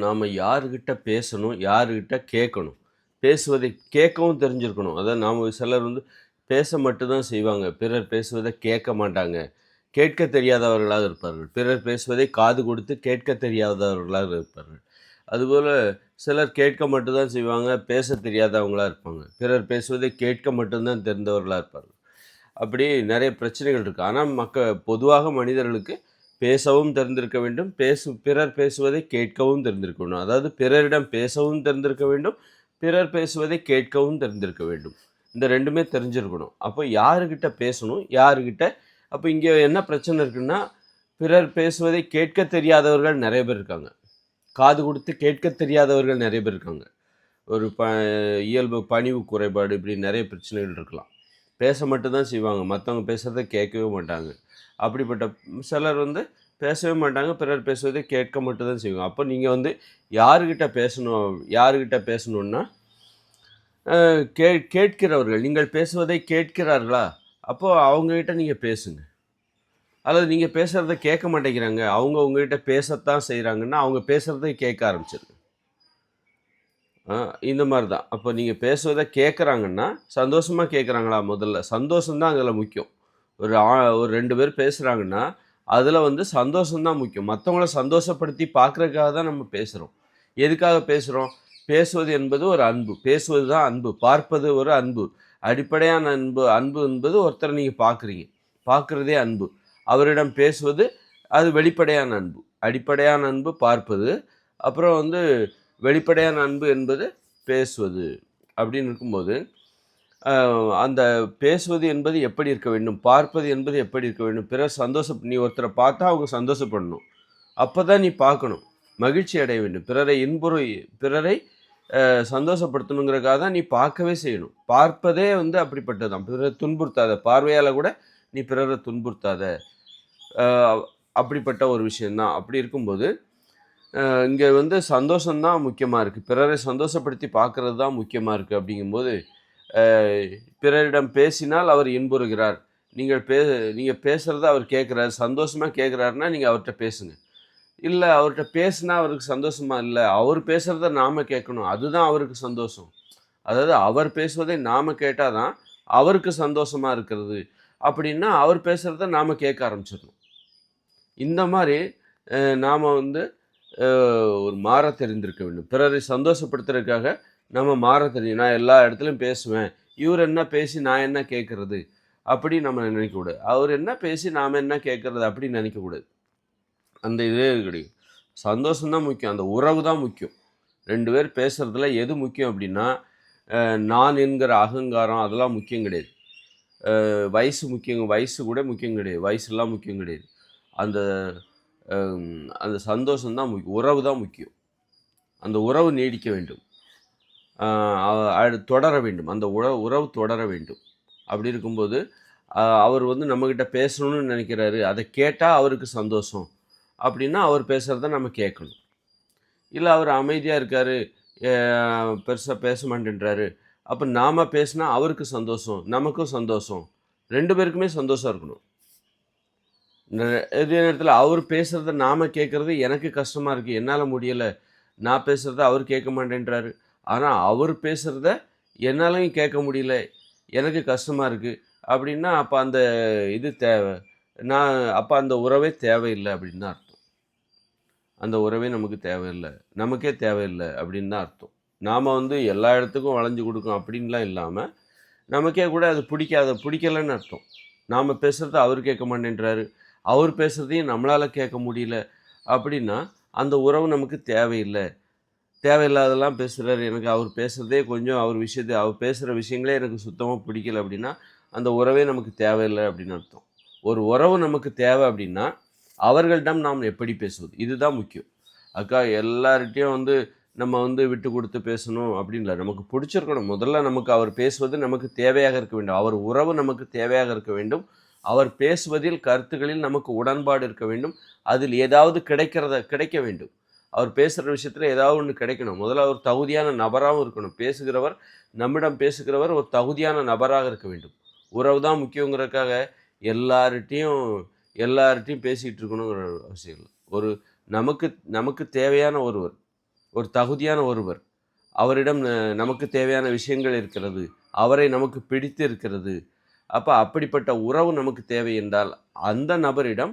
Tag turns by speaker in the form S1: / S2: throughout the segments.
S1: நாம் யாருக்கிட்ட பேசணும், யாருக்கிட்ட கேட்கணும். பேசுவதை கேட்கவும் தெரிஞ்சிருக்கணும். அதாவது நாம் சிலர் வந்து பேச மட்டும் தான் செய்வாங்க. பிறர் பேசுவதை கேட்க மாட்டாங்க. கேட்க தெரியாதவர்களாக இருப்பார்கள். பிறர் பேசுவதை காது கொடுத்து கேட்க தெரியாதவர்களாக இருப்பார்கள். அதுபோல சிலர் கேட்க மட்டும் தான் செய்வாங்க. பேச தெரியாதவங்களா இருப்பாங்க. பிறர் பேசுவதை கேட்க மட்டும் தான் தெரிந்தவர்களா இருப்பார்கள். அப்படி நிறைய பிரச்சனைகள் இருக்கு. ஆனா பொதுவாக மனிதர்களுக்கு பேசவும் தெரிந்திருக்க வேண்டும். பிறர் பேசுவதை கேட்கவும் தெரிந்திருக்க வேண்டும். அதாவது பிறரிடம் பேசவும் தெரிந்திருக்க வேண்டும். பிறர் பேசுவதை கேட்கவும் தெரிந்திருக்க வேண்டும். இந்த 2மே தெரிஞ்சிருக்கணும். அப்போ யாருகிட்ட பேசணும்? யாருகிட்ட அப்போ இங்க என்ன பிரச்சனை இருக்குன்னா, பிறர் பேசுவதை கேட்க தெரியாதவர்கள் நெறைய பேர் இருக்காங்க. காது குடுத்து கேட்க தெரியாதவர்கள் நெறைய பேர் இருக்காங்க. ஒரு இயல்பு பணிவு குறைபாடு இப்படி நெறைய பிரச்சனைகள் இருக்கலாம். பேச மட்டும் தான் செய்வாங்க. மத்தவங்க பேசுறத கேட்கவே மாட்டாங்க. அப்படிப்பட்ட சிலர் வந்து பேசவே மாட்டாங்க. பிறர் பேசுவதை கேட்க மட்டும் தான் செய்வாங்க. அப்போ நீங்க வந்து யாருகிட்ட பேசணும் யாருகிட்ட பேசணும்னா, அ கேட்கிறவர்கள். நீங்கள் பேசுவதை கேட்கிறார்களா? அப்போ அவங்ககிட்ட நீங்க பேசுங்க. அல்லது நீங்க பேசுறத கேட்க மாட்டேங்கிறாங்க. அவங்க உங்ககிட்ட பேசத்தான் செய்றாங்கன்னா, அவங்க பேசுறத கேட்க ஆரம்பிச்சுருங்க. ஆ இந்த மாரி தான். அப்போ நீங்க பேசுவத கேட்குறாங்கன்னா, சந்தோஷமா கேட்குறாங்களா முதல்ல? சந்தோஷம் தான் அதில முக்கியம். ஒரு 2 பேர் பேசுறாங்கன்னா, அதில வந்து சந்தோஷம் தான் முக்கியம். மத்தவங்கள சந்தோஷப்படுத்தி பார்க்குறதுக்காக தான் நம்ம பேசுறோம். எதுக்காக பேசுறோம்? பேசுவது என்பது ஒரு அன்பு. பேசுவது தான் அன்பு. பார்ப்பது ஒரு அன்பு. அடிப்படையான அன்பு அன்பு என்பது ஒருத்தர நீங்க பார்க்குறீங்க. பார்க்குறதே அன்பு. அவரிடம் பேசுவது அது வெளிப்படையான அன்பு. அடிப்படையான அன்பு பார்ப்பது. அப்புறம் வந்து வெளிப்படையான அன்பு என்பது பேசுவது. அப்படின்னு இருக்கும்போது, அந்த பேசுவது என்பது எப்படி இருக்க வேண்டும்? பார்ப்பது என்பது எப்படி இருக்க வேண்டும்? பிறர் நீ ஒருத்தர பார்த்தா அவங்க சந்தோஷப்படணும். அப்பதான் நீ பார்க்கணும். மகிழ்ச்சி அடைய வேண்டும். பிறரை சந்தோஷப்படுத்தணுங்கிறதுக்காக தான் நீ பார்க்கவே செய்யணும். பார்ப்பதே வந்து அப்படிப்பட்டது தான். பிறரை துன்புறுத்தாத. பார்வையால கூட நீ பிறரை துன்புறுத்தாத. அ அப்படிப்பட்ட ஒரு விஷயம் தான். அப்படி இருக்கும்போது இங்க வந்து சந்தோஷம் தான் முக்கியமா இருக்கு. பிறரை சந்தோஷப்படுத்தி பார்க்கிறது தான் முக்கியமா இருக்கு அப்படிங்கும்போது, அ பிறரிடம் பேசினால் அவர் இன்புறுகிறார். நீங்கள் பே நீங்க பேசுறத அவர் கேட்கிறார். சந்தோஷமா கேட்கிறாருன்னா, நீங்க அவர்ட்ட பேசுங்க. இல்ல அவர்ட்ட பேசினா அவருக்கு சந்தோஷமா இல்ல. அவர் பேசுறத நாம கேட்கணும். அதுதான் அவருக்கு சந்தோஷம். அதாவது அவர் பேசுவதை நாம கேட்டா தான் அவருக்கு சந்தோஷமா இருக்கிறது. அப்படின்னா, அவர் பேசுறத நாம கேட்க ஆரம்பிச்சிடணும். இந்த மாரி நாம வந்து அ ஒரு மாற தெரிந்திருக்க வேண்டும். பிறரை சந்தோஷப்படுத்துறதுக்காக நம்ம மாற தெரியும். நான் எல்லா இடத்துலயும் பேசுவேன். இவரு என்ன பேசி நான் என்ன கேட்கறது? அப்படி நம்ம நினைக்கக்கூடாது. அவரு என்ன பேசி நாம என்ன கேட்கறது? அப்படின்னு நினைக்கக்கூடாது. அந்த இதே கிடையாது. சந்தோஷம் தான் முக்கியம். அந்த உறவு தான் முக்கியம். 2 பேர் பேசுறதுல எது முக்கியம் அப்படின்னா, நான் என்கிற அகங்காரம் அதெல்லாம் முக்கியம் கிடையாது. வயசு கூட முக்கியம் கிடையாது. வயசுலாம் முக்கியம் கிடையாது. அந்த அந்த சந்தோஷம் தான் உறவு தான் முக்கியம். அந்த உறவு நீடிக்க வேண்டும். அ தொடர வேண்டும். அந்த உறவு தொடர வேண்டும். அப்படி இருக்கும்போது, அவர் வந்து நம்மகிட்ட பேசணும்னு நெனைக்கிறாரு. அத கேட்டா அவருக்கு சந்தோஷம். அப்படின்னா, அவர் பேசுறத நம்ம கேட்கணும். இல்ல அவர் அமைதியா இருக்காரு. எ பெருசா பேச மாட்டேன்றாரு. அப்ப நாம பேசினா அவருக்கு சந்தோஷம். நமக்கும் சந்தோஷம். 2 பேருக்குமே சந்தோஷம் இருக்கணும். ந இதே நேரத்தில அவர் பேசுறத நாம கேட்கறது எனக்கு கஷ்டமா இருக்கு. என்னால முடியல. நான் பேசுறத அவர் கேட்க மாட்டேன்றாரு. ஆனா, அவர் பேசுறத என்னாலயும் கேட்க முடியல. எனக்கு கஷ்டமா இருக்கு. அப்படின்னா, அப்ப அந்த இது தேவ. அப்ப அந்த உறவே தேவையில்ல அப்படின்னு தான் அர்த்தம். அந்த உறவே நமக்கு தேவையில்ல. நமக்கே தேவையில்ல அப்படின்னு தான் அர்த்தம். நாம வந்து எல்லா இடத்துக்கும் வளைஞ்சு கொடுக்கோம் அப்படின்லாம் இல்லாம, நமக்கே கூட அது பிடிக்கலன்னு அர்த்தம். நாம பேசுறத அவரு கேட்க மாட்டேன்றாரு. அவர் பேசுறதையும் நம்மளால கேட்க முடியல அப்படின்னா, அந்த உறவு நமக்கு தேவையில்ல. தேவையில்லாததெல்லாம் பேசுறாரு. எனக்கு அவர் பேசுறதே கொஞ்சம் அவர் பேசுற விஷயங்களே எனக்கு சுத்தமா பிடிக்கல அப்படின்னா, அந்த உறவே நமக்கு தேவையில்ல அப்படின்னு அர்த்தம். ஒரு உறவு நமக்கு தேவை அப்படின்னா, அவர்களிடம் நாம் எப்படி பேசுவது? இதுதான் முக்கியம். எல்லார்ட்டயும் வந்து நம்ம வந்து விட்டு குடுத்து பேசணும் அப்படின்னு இல்ல. நமக்கு பிடிச்சிருக்கணும். முதல்ல நமக்கு அவர் பேசுவது நமக்கு தேவையாக இருக்க வேண்டும். அவர் உறவு நமக்கு தேவையாக இருக்க வேண்டும். அவர் பேசுவதில், கருத்துக்களில் நமக்கு உடன்பாடு இருக்க வேண்டும். அதில் ஏதாவது கிடைக்க வேண்டும். அவர் பேசுற விஷயத்துல ஏதாவது ஒண்ணு கிடைக்கணும். முதல்ல அவர் தகுதியான நபராவும் இருக்கணும். நம்மிடம் பேசுகிறவர் ஒரு தகுதியான நபராக இருக்க வேண்டும். உறவு தான் முக்கியங்கிறதுக்காக எல்லார்ட்டயும் எல்லார்ட்டயும் பேசிட்டு இருக்கணுங்கிற அவசியம் இல்ல. ஒரு நமக்கு நமக்கு தேவையான ஒருவர். ஒரு தகுதியான ஒருவர். அவரிடம் நமக்கு தேவையான விஷயங்கள் இருக்கிறது. அவரை நமக்கு பிடித்து இருக்கிறது. அப்ப அப்படிப்பட்ட உறவு நமக்கு தேவை என்றால், அந்த நபரிடம்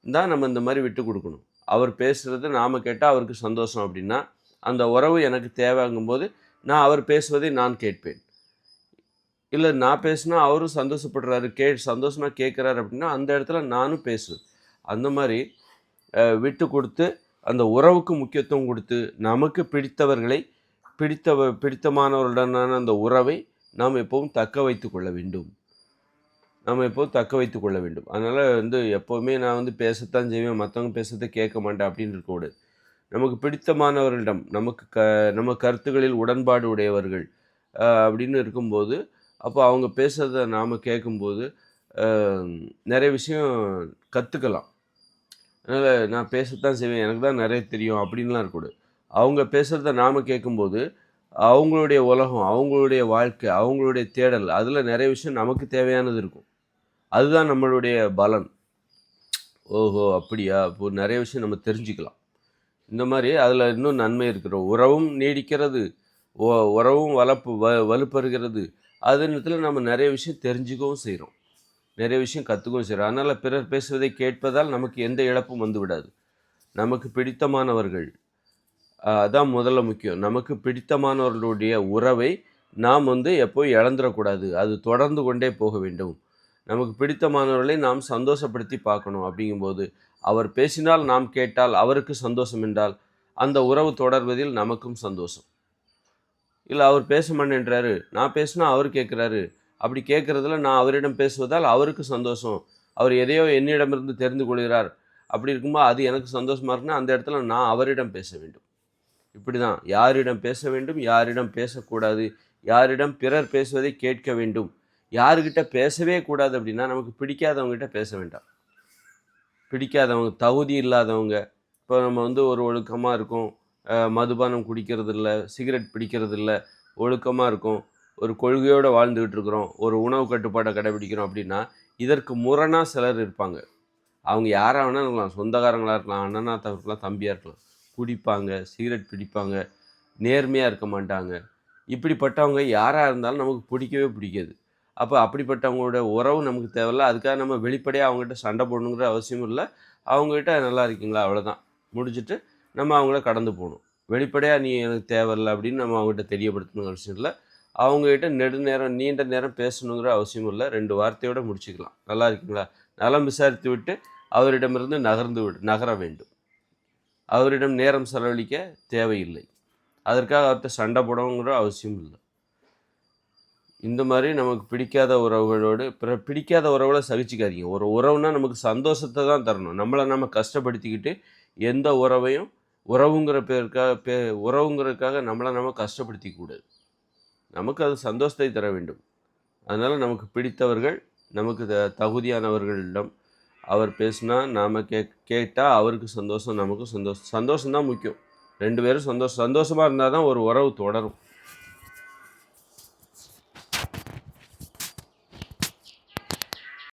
S1: தான் நம்ம இந்த மாரி விட்டுக் குடுக்கணும். அவர் பேசுறத நாம கேட்டா அவருக்கு சந்தோஷம் அப்படின்னா, அந்த உறவு எனக்கு தேவைங்கும்போது, நான் அவர் பேசுவதை நான் கேட்பேன். இல்ல நான் பேசினா அவரும் சந்தோஷப்படுறாரு, சந்தோஷமா கேட்கிறாரு அப்படின்னா, அந்த இடத்துல நானும் பேசுவேன். அந்த மாரி விட்டு குடுத்து, அந்த உறவுக்கு முக்கியத்துவம் குடுத்து, நமக்கு பிடித்தவர்களை பிடித்தமானவர்களுடனான அந்த உறவை நாம் எப்பவும் தக்க வைத்துக் கொள்ள வேண்டும். நம்ம எப்போதும் தக்க வைத்துக் கொள்ள வேண்டும். அதனால எப்பவுமே நான் பேசத்தான் செய்வேன், மத்தவங்க பேசுறத கேட்க மாட்டேன் அப்படின்னு இருக்கக்கூடாது. நமக்கு பிடித்தமானவர்களிடம், நம்ம கருத்துக்களில் உடன்பாடு உடையவர்கள் அப்படின்னு இருக்கும்போது, அப்போ அவங்க பேசுறத நாம கேட்கும்போது, அ நெறைய விஷயம் கத்துக்கலாம். அதனால நான் பேசத்தான் செய்வேன், எனக்கு தான் நெறைய தெரியும் அப்படின்லாம் இருக்கக்கூடாது. அவங்க பேசுறத நாம கேட்கும்போது, அவங்களுடைய உலகம், அவங்களுடைய வாழ்க்கை, அவங்களுடைய தேடல், அதில நெறைய விஷயம் நமக்கு தேவையானது இருக்கும். அதுதான் நம்மளுடைய பலன். ஓஹோ! அப்படியா? அப்போ நெறைய விஷயம் நம்ம தெரிஞ்சுக்கலாம். இந்த மாரி அதில இன்னும் நன்மை இருக்கிற உறவும் நீடிக்கிறது. ஒ உறவும் வலுப்பெறுகிறது. அதே நேரத்தில நம்ம நெறைய விஷயம் தெரிஞ்சுக்கவும் செய்றோம். நெறைய விஷயம் கத்துக்கவும் செய்றோம். அதனால பிறர் பேசுவதை கேட்பதால் நமக்கு எந்த இழப்பும் வந்து விடாது. நமக்கு பிடித்தமானவர்கள் அதான் முதல்ல முக்கியம். நமக்கு பிடித்தமானவர்களுடைய உறவை நாம் எப்பவும் இழந்துறக்கூடாது. அது தொடர்ந்து கொண்டே போக வேண்டும். நமக்கு பிடித்தமானவர்களை நாம் சந்தோஷப்படுத்தி பார்க்கணும். அப்படிங்கும்போது, அவர் பேசினால் நாம் கேட்டால் அவருக்கு சந்தோஷம் என்றால், அந்த உறவு தொடர்வதில் நமக்கும் சந்தோஷம். இல்ல அவர் பேச மாட்டேன்றாரு, நான் பேசினா அவர் கேட்கிறாரு. அப்படி கேட்கிறதுல நான் அவரிடம் பேசுவதால் அவருக்கு சந்தோஷம். அவர் எதையோ என்னிடமிருந்து தெரிந்து கொள்கிறார். அப்படி இருக்கும்போது அது எனக்கு சந்தோஷமா இருக்குன்னா, அந்த இடத்துல நான் அவரிடம் பேச வேண்டும். இப்படிதான் யாரிடம் பேச வேண்டும், யாரிடம் பேசக்கூடாது, யாரிடம் பிறர் பேசுவதை கேட்க வேண்டும். யாருகிட்ட பேசவே கூடாது அப்படின்னா, நமக்கு பிடிக்காதவங்ககிட்ட பேச வேண்டாம். பிடிக்காதவங்க, தகுதி இல்லாதவங்க. இப்போ நம்ம ஒரு ஒழுக்கமா இருக்கோம். மதுபானம் குடிக்கிறதில்ல, சிகரெட் பிடிக்கிறதில்ல, ஒழுக்கமா இருக்கோம். ஒரு கொள்கையோட வாழ்ந்துகிட்டு இருக்கிறோம். ஒரு உணவு கட்டுப்பாட்ட கடைபிடிக்கிறோம் அப்படின்னா, இதற்கு முரணா சிலர் இருப்பாங்க. அவங்க யாரா வேணா இருக்கலாம். சொந்தக்காரங்களா இருக்கலாம், அண்ணனா இருக்கலாம், தம்பியா இருக்கலாம். குடிப்பாங்க, சிகரெட் பிடிப்பாங்க, நேர்மையா இருக்க மாட்டாங்க. இப்படிப்பட்டவங்க யாரா இருந்தாலும் நமக்கு பிடிக்கவே பிடிக்காது. அப்ப அப்படிப்பட்டவங்களோட உறவு நமக்கு தேவையில்ல. அதுக்காக நம்ம வெளிப்படையா அவங்ககிட்ட சண்டை போடணுங்கிற அவசியமும் இல்ல. அவங்ககிட்ட நல்லா இருக்கீங்களா? அவ்வளோதான். முடிச்சுட்டு நம்ம அவங்கள கடந்து போணும். வெளிப்படையா நீ எனக்கு தேவையில்ல அப்படின்னு நம்ம அவங்ககிட்ட தெரியப்படுத்தணுங்கிற அவசியம் இல்ல. அவங்ககிட்ட நீண்ட நேரம் பேசணுங்கிற அவசியமும் இல்ல. 2 வார்த்தையோட முடிச்சுக்கலாம். நல்லா இருக்கீங்களா? நலம் விசாரித்து விட்டு அவரிடமிருந்து நகர வேண்டும். அவரிடம் நேரம் செலவழிக்க தேவையில்லை. அதற்காக அவர்ட்ட சண்டை போடணுங்கிற அவசியம் இல்ல. இந்த மாரி நமக்கு பிடிக்காத உறவுகளோடு பிடிக்காத உறவுகள சகிச்சுக்காதீங்க. ஒரு உறவுனா நமக்கு சந்தோஷத்த தான் தரணும். நம்மள நம்ம கஷ்டப்படுத்திக்கிட்டு எந்த உறவையும் உறவுங்கிறதுக்காக நம்மள நம்ம கஷ்டப்படுத்திக்க கூடாது. நமக்கு அது சந்தோஷத்தை தர வேண்டும். அதனால நமக்கு பிடித்தவர்கள், நமக்கு தகுதியானவர்களிடம் அவர் பேசினா நாம கேட்டா அவருக்கு சந்தோஷம், நமக்கும் சந்தோஷம். சந்தோஷம் தான் முக்கியம். 2 பேரும் சந்தோஷமா இருந்தா தான் ஒரு உறவு தொடரும்.